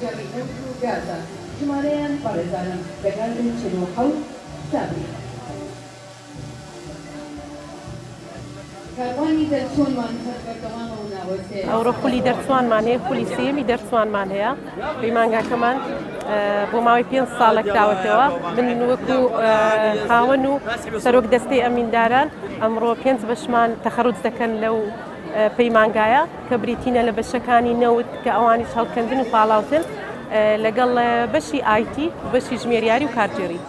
شەڕی نەفت و گازە ژمارەیان بەڕێزانم لەگەڵ 47 سابی کاروانی دەرچۆنمان هەر بەردەوامەوە ناوەستێ ئەوڕۆ خولی دەرچوانمان هەیە خولی سێمی دەرچوانمان هەیە پەیمانگاکەمان بۆ ماوەی 5 ساڵێک داوەتەوە من وەکو خاوەن و سەرۆک دەستەی ئەمینداران ئەمڕۆ 5 بەشمان تەخەڕوج دەکەن لەو پەیمانگایە کە بریتینە لە بەشەکانی نەوت کە ئەوانیش هەڵکەندن و پاڵاوتن لەگەڵ بەشی ئایتی بەشی ژمێریاری و کارژێری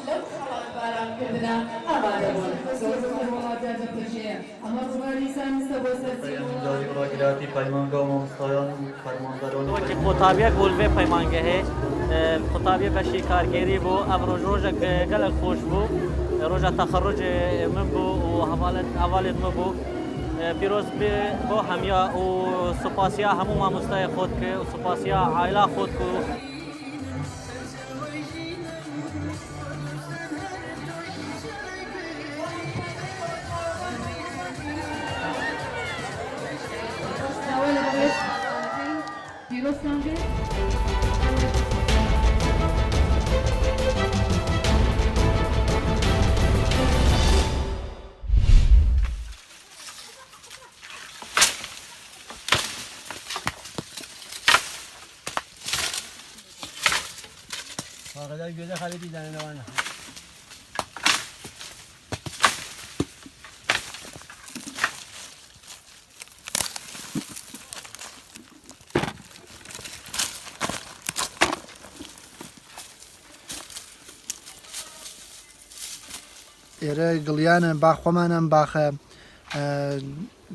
قوتابیەک بۆ لەوێ پەیمانگە هەیە قوتابیە بەشی کارگێری بوو ئەم ڕۆژێک گەلک خۆش بوو ڕۆژە تەخەڕوج من بوو و هەواڵێت من بوو پیرۆز بۆ هەمیا و سوپاسیا هەموو مامۆستای خۆت کرد و سوپاسیا عایلا خۆت کرد Arkadaşlar göze hali bir tane var. إيرا قليانا باخ ومانا باخ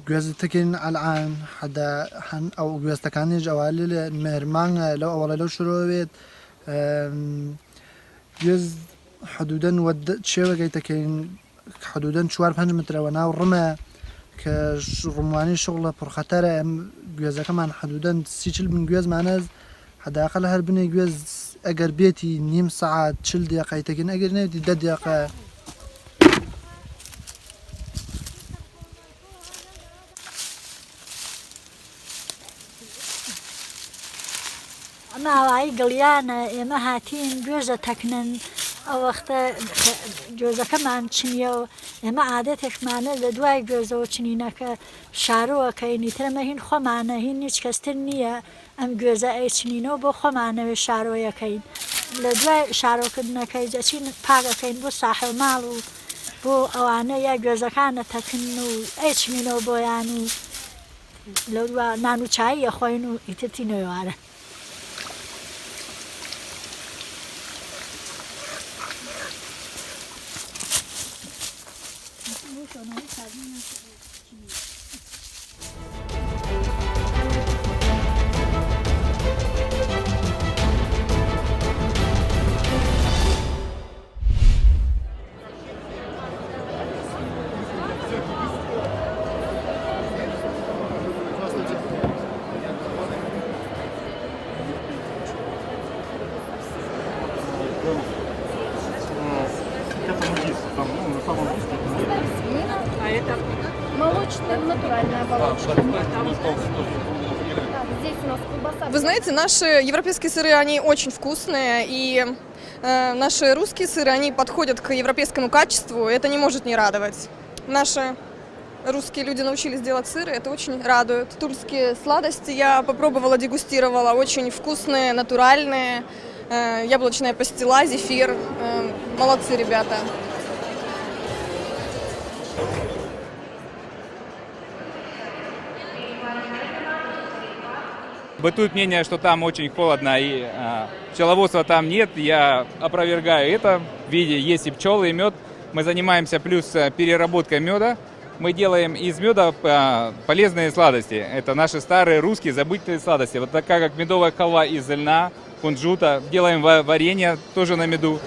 جوازتكين الآن حدا حن أو جوازتكاني جوالي مهرمان لو أولا لو شروعت جوز حدودا ود شيء جيتكين حدودا شوار 5 متر وناو رمى كرمواني شغله پر خطر جوازه كمان حدودا 30 من جواز معنا حدا أقل هربني جواز أجر بيتي نيم ساعة 40 دقيقة يتكين أجر نبدي 10 دقيقة ماوەی گڵیانە ئێمە هاتین گوێژە تەکنن ئەو وەختە گوێزەکەمان چنیە و ئێمە عادەتێکمانە لە دوای گوێزەوە چنینەکە شارۆوەکەینی ترەمە هین خۆمانە هین هیچ کەستر نییە ئەم گوێزە ئەی چنینەوە بۆ خۆمانەوێ شارۆیەکەین لە دوای شارۆکردنەکەی جەچین پاگەکەین بۆ ساحل ماڵ و بۆ ئەوانە یا گوێزەکانە تەکن و ئەی چنینەوە بۆیان و لە نان و چاییە خۆین و ئیترتینەوەوارە Молочная, натуральная оболочка. Здесь у нас колбаса. Вы знаете, наши европейские сыры, они очень вкусные, и наши русские сыры, они подходят к европейскому качеству, это не может не радовать. Наши русские люди научились делать сыры, это очень радует. Тульские сладости я попробовала, дегустировала, очень вкусные, натуральные, яблочная пастила, зефир, молодцы ребята. Бытует мнение, что там очень холодно и пчеловодства там нет. Я опровергаю это. В виде есть и пчелы, и мед. Мы занимаемся плюс переработкой меда. Мы делаем из меда полезные сладости. Это наши старые русские забытые сладости. Вот такая как медовая халва из льна, кунжута. Делаем варенье тоже на меду.